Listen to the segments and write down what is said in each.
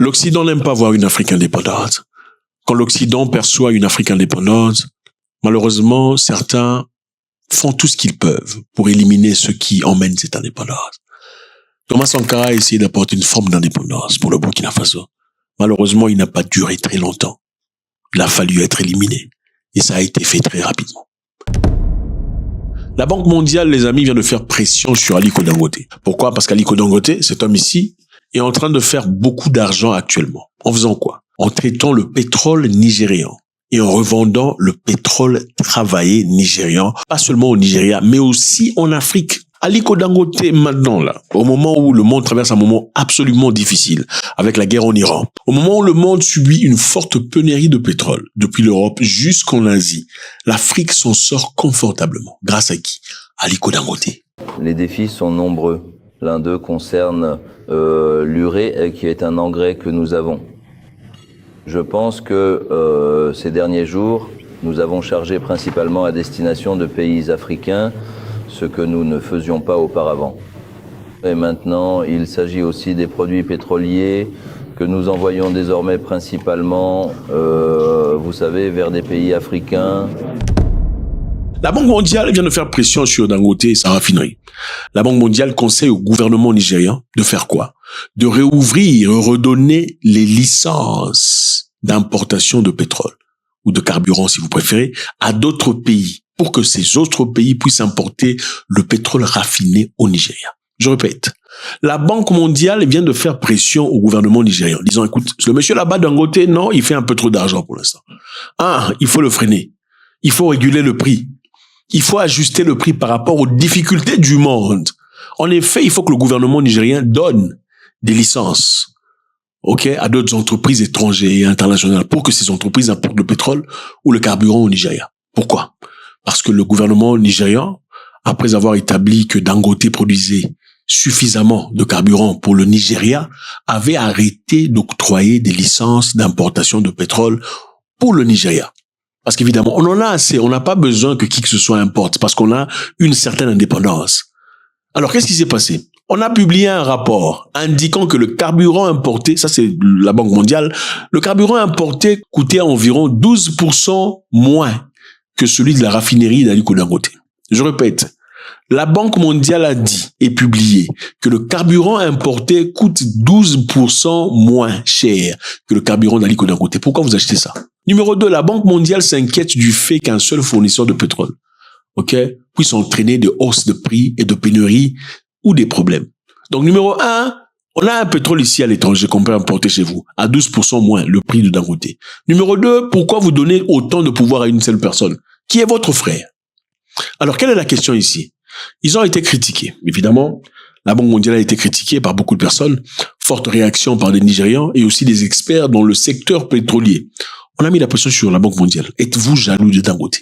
L'Occident n'aime pas voir une Afrique indépendante. Quand l'Occident perçoit une Afrique indépendante, malheureusement, certains font tout ce qu'ils peuvent pour éliminer ceux qui emmènent cette indépendance. Thomas Sankara a essayé d'apporter une forme d'indépendance pour le Burkina Faso. Malheureusement, il n'a pas duré très longtemps. Il a fallu être éliminé. Et ça a été fait très rapidement. La Banque mondiale, les amis, vient de faire pression sur Aliko Dangote. Pourquoi? Parce qu'Aliko Dangote, cet homme ici, est en train de faire beaucoup d'argent actuellement. En faisant quoi? En traitant le pétrole nigérian et en revendant le pétrole travaillé nigérian, pas seulement au Nigeria, mais aussi en Afrique. Aliko Dangote, maintenant, là, au moment où le monde traverse un moment absolument difficile, avec la guerre en Iran, au moment où le monde subit une forte pénurie de pétrole, depuis l'Europe jusqu'en Asie, l'Afrique s'en sort confortablement. Grâce à qui? Aliko Dangote. Les défis sont nombreux. L'un d'eux concerne l'urée, qui est un engrais que nous avons. Je pense que ces derniers jours, nous avons chargé principalement à destination de pays africains, ce que nous ne faisions pas auparavant. Et maintenant, il s'agit aussi des produits pétroliers que nous envoyons désormais principalement, vous savez, vers des pays africains. La Banque mondiale vient de faire pression sur Dangote et sa raffinerie. La Banque mondiale conseille au gouvernement nigérian de faire quoi? De réouvrir, redonner les licences d'importation de pétrole ou de carburant, si vous préférez, à d'autres pays pour que ces autres pays puissent importer le pétrole raffiné au Nigeria. Je répète, la Banque mondiale vient de faire pression au gouvernement nigérian, disant, écoute, le monsieur là-bas Dangote, non, il fait un peu trop d'argent pour l'instant. Il faut le freiner. Il faut réguler le prix. Il faut ajuster le prix par rapport aux difficultés du monde. En effet, il faut que le gouvernement nigérien donne des licences, à d'autres entreprises étrangères et internationales pour que ces entreprises importent le pétrole ou le carburant au Nigeria. Pourquoi? Parce que le gouvernement nigérian, après avoir établi que Dangote produisait suffisamment de carburant pour le Nigeria, avait arrêté d'octroyer des licences d'importation de pétrole pour le Nigeria. Parce qu'évidemment, on en a assez. On n'a pas besoin que qui que ce soit importe parce qu'on a une certaine indépendance. Alors, qu'est-ce qui s'est passé? On a publié un rapport indiquant que le carburant importé, ça c'est la Banque mondiale, le carburant importé coûtait environ 12% moins que celui de la raffinerie d'Aliko Dangote. Je répète, la Banque mondiale a dit et publié que le carburant importé coûte 12% moins cher que le carburant d'Aliko Dangote. Pourquoi vous achetez ça? Numéro 2, la Banque mondiale s'inquiète du fait qu'un seul fournisseur de pétrole, puisse entraîner des hausses de prix et de pénurie ou des problèmes. Donc, numéro 1, on a un pétrole ici à l'étranger qu'on peut importer chez vous à 12% moins le prix de Dangote. Numéro 2, pourquoi vous donnez autant de pouvoir à une seule personne qui est votre frère? Alors, quelle est la question ici? Ils ont été critiqués. Évidemment, la Banque mondiale a été critiquée par beaucoup de personnes. Forte réaction par des Nigérians et aussi des experts dans le secteur pétrolier. On a mis la pression sur la Banque mondiale. Êtes-vous jaloux de Dangote?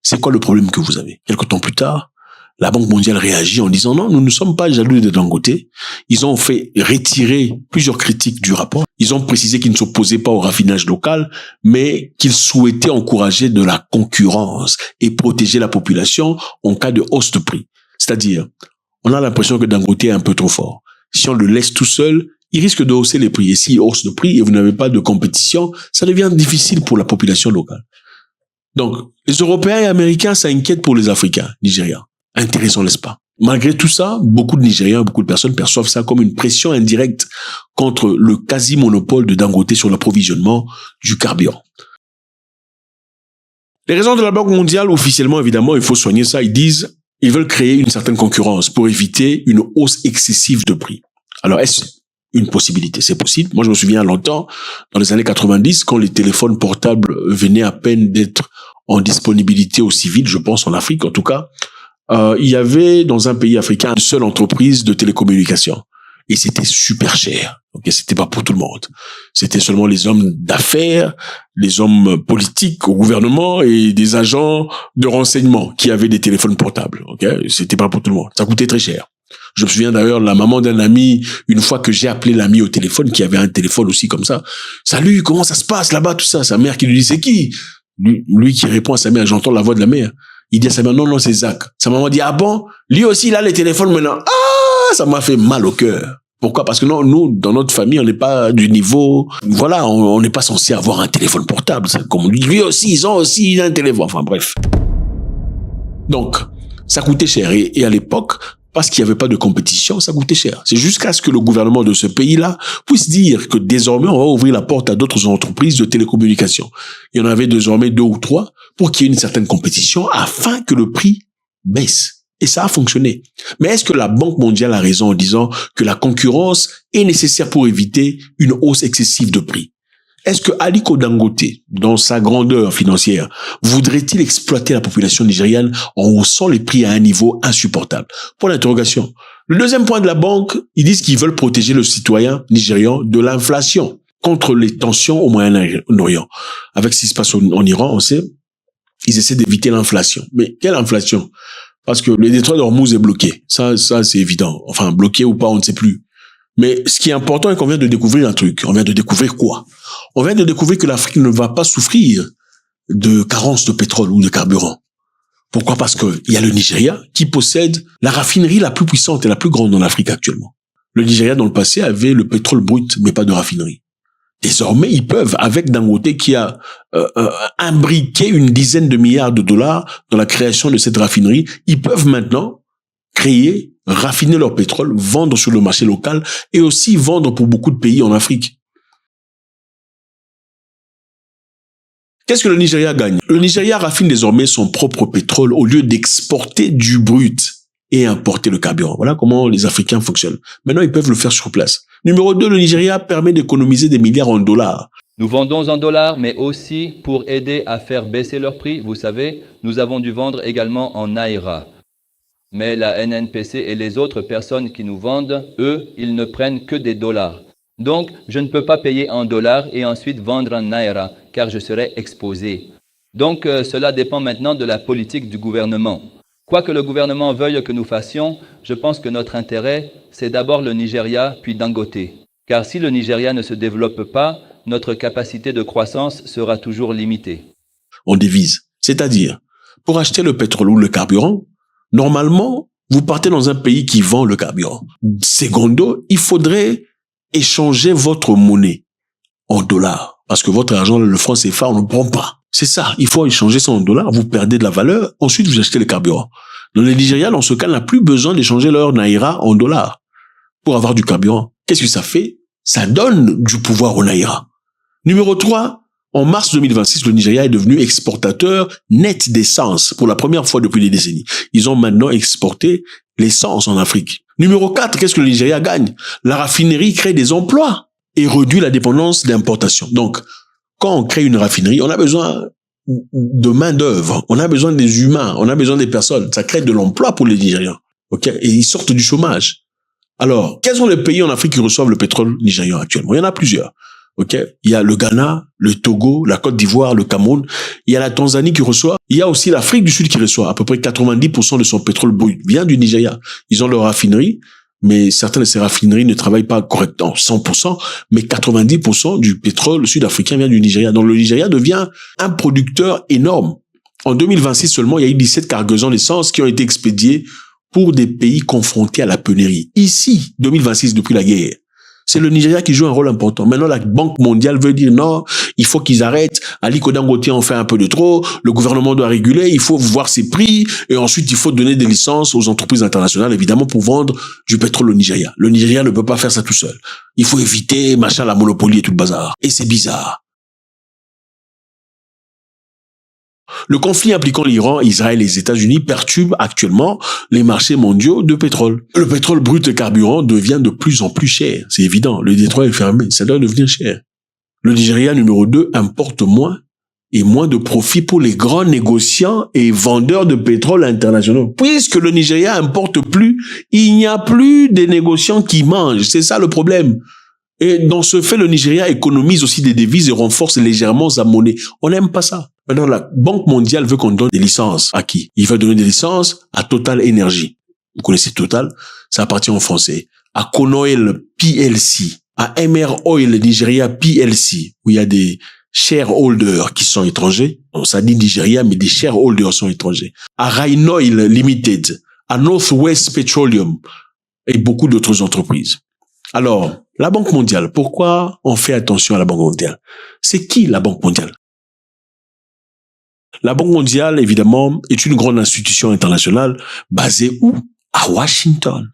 C'est quoi le problème que vous avez? Quelque temps plus tard, la Banque mondiale réagit en disant non, nous ne sommes pas jaloux de Dangote. Ils ont fait retirer plusieurs critiques du rapport. Ils ont précisé qu'ils ne s'opposaient pas au raffinage local, mais qu'ils souhaitaient encourager de la concurrence et protéger la population en cas de hausse de prix. C'est-à-dire, on a l'impression que Dangote est un peu trop fort. Si on le laisse tout seul, il risque de hausser les prix. Et s'il hausse le prix et vous n'avez pas de compétition, ça devient difficile pour la population locale. Donc, les Européens et Américains s'inquiètent pour les Africains, Nigériens. Intéressant, n'est-ce pas? Malgré tout ça, beaucoup de Nigériens, beaucoup de personnes perçoivent ça comme une pression indirecte contre le quasi-monopole de Dangote sur l'approvisionnement du carburant. Les raisons de la Banque mondiale, officiellement, évidemment, il faut soigner ça. Ils veulent créer une certaine concurrence pour éviter une hausse excessive de prix. Alors, est-ce une possibilité? C'est possible. Moi, je me souviens longtemps, dans les années 90, quand les téléphones portables venaient à peine d'être en disponibilité aux civils, je pense en Afrique en tout cas, il y avait dans un pays africain une seule entreprise de télécommunications. Et c'était super cher. C'était pas pour tout le monde. C'était seulement les hommes d'affaires, les hommes politiques au gouvernement et des agents de renseignement qui avaient des téléphones portables. C'était pas pour tout le monde. Ça coûtait très cher. Je me souviens d'ailleurs de la maman d'un ami, une fois que j'ai appelé l'ami au téléphone, qui avait un téléphone aussi comme ça. Salut, comment ça se passe là-bas, tout ça? Sa mère qui lui dit, c'est qui? Lui qui répond à sa mère, j'entends la voix de la mère. Il dit à sa mère, non, c'est Zach. Sa maman dit, ah bon? Lui aussi, il a les téléphones maintenant. Ah, ça m'a fait mal au cœur. Pourquoi? Parce que non, nous, dans notre famille, on n'est pas du niveau, voilà, on n'est pas censé avoir un téléphone portable. Comme lui aussi, ils ont aussi un téléphone. Enfin, bref. Donc, ça coûtait cher. Et à l'époque, parce qu'il n'y avait pas de compétition, ça coûtait cher. C'est jusqu'à ce que le gouvernement de ce pays-là puisse dire que désormais, on va ouvrir la porte à d'autres entreprises de télécommunications. Il y en avait désormais 2 ou 3 pour qu'il y ait une certaine compétition afin que le prix baisse. Et ça a fonctionné. Mais est-ce que la Banque mondiale a raison en disant que la concurrence est nécessaire pour éviter une hausse excessive de prix? Est-ce que Aliko Dangote, dans sa grandeur financière, voudrait-il exploiter la population nigériane en haussant les prix à un niveau insupportable? Point d'interrogation. Le deuxième point de la banque, ils disent qu'ils veulent protéger le citoyen nigérian de l'inflation contre les tensions au Moyen-Orient. Avec ce qui se passe en Iran, on sait, ils essaient d'éviter l'inflation. Mais quelle inflation? Parce que le détroit d'Ormuz est bloqué. Ça, c'est évident. Enfin, bloqué ou pas, on ne sait plus. Mais ce qui est important est qu'on vient de découvrir un truc. On vient de découvrir quoi? On vient de découvrir que l'Afrique ne va pas souffrir de carence de pétrole ou de carburant. Pourquoi? Parce qu'il y a le Nigeria qui possède la raffinerie la plus puissante et la plus grande en Afrique actuellement. Le Nigeria, dans le passé, avait le pétrole brut, mais pas de raffinerie. Désormais, ils peuvent, avec Dangote qui a imbriqué une dizaine de milliards de dollars dans la création de cette raffinerie, ils peuvent maintenant créer, raffiner leur pétrole, vendre sur le marché local et aussi vendre pour beaucoup de pays en Afrique. Qu'est-ce que le Nigeria gagne? Le Nigeria raffine désormais son propre pétrole au lieu d'exporter du brut et importer le carburant. Voilà comment les Africains fonctionnent. Maintenant, ils peuvent le faire sur place. Numéro 2, le Nigeria permet d'économiser des milliards en dollars. Nous vendons en dollars, mais aussi pour aider à faire baisser leur prix. Vous savez, nous avons dû vendre également en naira. Mais la NNPC et les autres personnes qui nous vendent, eux, ils ne prennent que des dollars. Donc, je ne peux pas payer en dollars et ensuite vendre en naira, car je serais exposé. Donc, cela dépend maintenant de la politique du gouvernement. Quoi que le gouvernement veuille que nous fassions, je pense que notre intérêt, c'est d'abord le Nigeria, puis Dangote. Car si le Nigeria ne se développe pas, notre capacité de croissance sera toujours limitée. En devise. C'est-à-dire, pour acheter le pétrole ou le carburant, normalement, vous partez dans un pays qui vend le carburant. Secondo, il faudrait échanger votre monnaie en dollars. Parce que votre argent, le franc CFA, on ne prend pas. C'est ça. Il faut échanger ça en dollars. Vous perdez de la valeur. Ensuite, vous achetez le carburant. Dans le Nigeria, dans ce cas, n'a plus besoin d'échanger leur naira en dollars pour avoir du carburant. Qu'est-ce que ça fait? Ça donne du pouvoir au naira. Numéro 3, en mars 2026, le Nigeria est devenu exportateur net d'essence pour la première fois depuis des décennies. Ils ont maintenant exporté l'essence en Afrique. Numéro 4, qu'est-ce que le Nigeria gagne? La raffinerie crée des emplois et réduit la dépendance d'importation. Donc, quand on crée une raffinerie, on a besoin de main-d'œuvre, on a besoin des humains, on a besoin des personnes. Ça crée de l'emploi pour les Nigérians. OK? Et ils sortent du chômage. Alors, quels sont les pays en Afrique qui reçoivent le pétrole nigérian actuellement? Il y en a plusieurs. OK? Il y a le Ghana, le Togo, la Côte d'Ivoire, le Cameroun. Il y a la Tanzanie qui reçoit. Il y a aussi l'Afrique du Sud qui reçoit. À peu près 90% de son pétrole brut vient du Nigeria. Ils ont leur raffinerie, mais certaines de ces raffineries ne travaillent pas correctement, 100%, mais 90% du pétrole sud-africain vient du Nigeria. Donc le Nigeria devient un producteur énorme. En 2026 seulement, il y a eu 17 cargaisons d'essence qui ont été expédiées pour des pays confrontés à la pénurie. Ici, 2026, depuis la guerre, c'est le Nigeria qui joue un rôle important. Maintenant, la Banque mondiale veut dire non, il faut qu'ils arrêtent. Aliko Dangote en fait un peu de trop. Le gouvernement doit réguler. Il faut voir ses prix. Et ensuite, il faut donner des licences aux entreprises internationales, évidemment, pour vendre du pétrole au Nigeria. Le Nigeria ne peut pas faire ça tout seul. Il faut éviter, machin, la monopolie et tout le bazar. Et c'est bizarre. Le conflit impliquant l'Iran, Israël et les États-Unis perturbe actuellement les marchés mondiaux de pétrole. Le pétrole brut et carburant devient de plus en plus cher. C'est évident. Le détroit est fermé. Ça doit devenir cher. Le Nigeria numéro 2 importe moins et moins de profit pour les grands négociants et vendeurs de pétrole internationaux. Puisque le Nigeria importe plus, il n'y a plus des négociants qui mangent. C'est ça le problème. Et dans ce fait, le Nigeria économise aussi des devises et renforce légèrement sa monnaie. On n'aime pas ça. Maintenant, la Banque mondiale veut qu'on donne des licences à qui? Il veut donner des licences à Total Energy. Vous connaissez Total? Ça appartient aux Français. À Conoil PLC. À MR Oil Nigeria PLC. Où il y a des shareholders qui sont étrangers. On ça dit Nigeria, mais des shareholders sont étrangers. À Rhinoil Limited. À Northwest Petroleum. Et beaucoup d'autres entreprises. Alors, la Banque mondiale, pourquoi on fait attention à la Banque mondiale? C'est qui la Banque mondiale? La Banque mondiale, évidemment, est une grande institution internationale basée où? À Washington,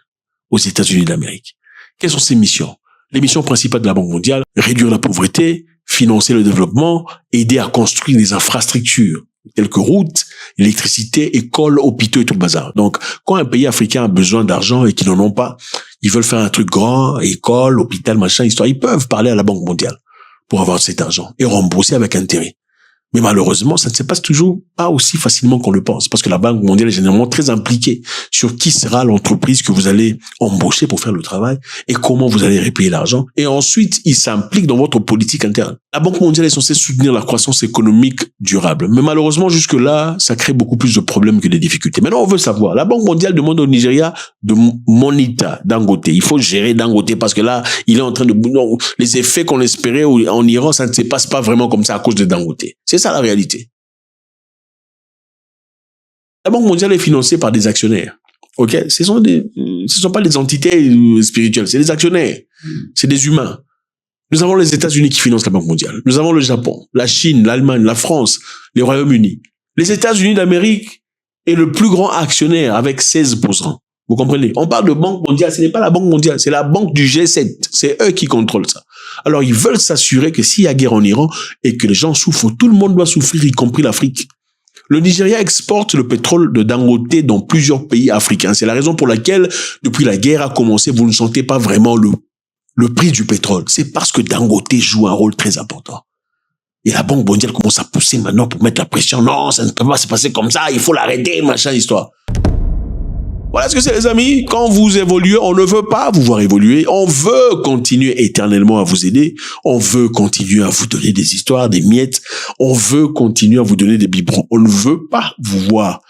aux États-Unis d'Amérique. Quelles sont ses missions? Les missions principales de la Banque mondiale: réduire la pauvreté, financer le développement, aider à construire des infrastructures telles que routes, électricité, écoles, hôpitaux et tout le bazar. Donc, quand un pays africain a besoin d'argent et qu'ils n'en ont pas, ils veulent faire un truc grand, école, hôpital, machin, histoire, ils peuvent parler à la Banque mondiale pour avoir cet argent et rembourser avec intérêt. Mais malheureusement, ça ne se passe toujours pas aussi facilement qu'on le pense, parce que la Banque mondiale est généralement très impliquée sur qui sera l'entreprise que vous allez embaucher pour faire le travail et comment vous allez repayer l'argent. Et ensuite, il s'implique dans votre politique interne. La Banque mondiale est censée soutenir la croissance économique durable. Mais malheureusement, jusque-là, ça crée beaucoup plus de problèmes que de difficultés. Maintenant, on veut savoir. La Banque mondiale demande au Nigeria de monitor Dangote. Il faut gérer Dangote parce que là, il est en train de... Non, les effets qu'on espérait en Iran, ça ne se passe pas vraiment comme ça à cause de Dangote. C'est ça la réalité. La Banque mondiale est financée par des actionnaires. Ok, ce sont pas des entités spirituelles, c'est des actionnaires, c'est des humains. Nous avons les États-Unis qui financent la Banque mondiale. Nous avons le Japon, la Chine, l'Allemagne, la France, les Royaumes-Unis. Les États-Unis d'Amérique est le plus grand actionnaire avec 16%. Vous comprenez? On parle de Banque mondiale, ce n'est pas la Banque mondiale, c'est la banque du G7. C'est eux qui contrôlent ça. Alors, ils veulent s'assurer que s'il y a guerre en Iran et que les gens souffrent, tout le monde doit souffrir, y compris l'Afrique. Le Nigeria exporte le pétrole de Dangote dans plusieurs pays africains. C'est la raison pour laquelle, depuis la guerre a commencé, vous ne sentez pas vraiment le prix du pétrole. C'est parce que Dangote joue un rôle très important. Et la Banque mondiale commence à pousser maintenant pour mettre la pression. Non, ça ne peut pas se passer comme ça, il faut l'arrêter, machin, histoire. Voilà ce que c'est, les amis. Quand vous évoluez, on ne veut pas vous voir évoluer. On veut continuer éternellement à vous aider. On veut continuer à vous donner des histoires, des miettes. On veut continuer à vous donner des biberons. On ne veut pas vous voir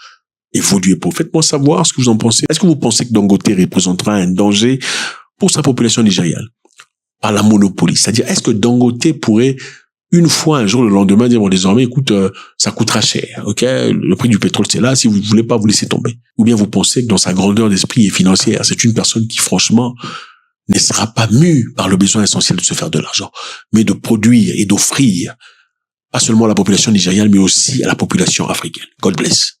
évoluer. Faites-moi savoir ce que vous en pensez. Est-ce que vous pensez que Dangote représentera un danger pour sa population nigériane par la monopolie? C'est-à-dire, est-ce que Dangote pourrait une fois, un jour, le lendemain, dire, bon, désormais, écoute, ça coûtera cher, ok? Le prix du pétrole, c'est là, si vous voulez pas vous laisser tomber. Ou bien vous pensez que dans sa grandeur d'esprit et financière, c'est une personne qui, franchement, ne sera pas mue par le besoin essentiel de se faire de l'argent, mais de produire et d'offrir, pas seulement à la population nigériane, mais aussi à la population africaine. God bless.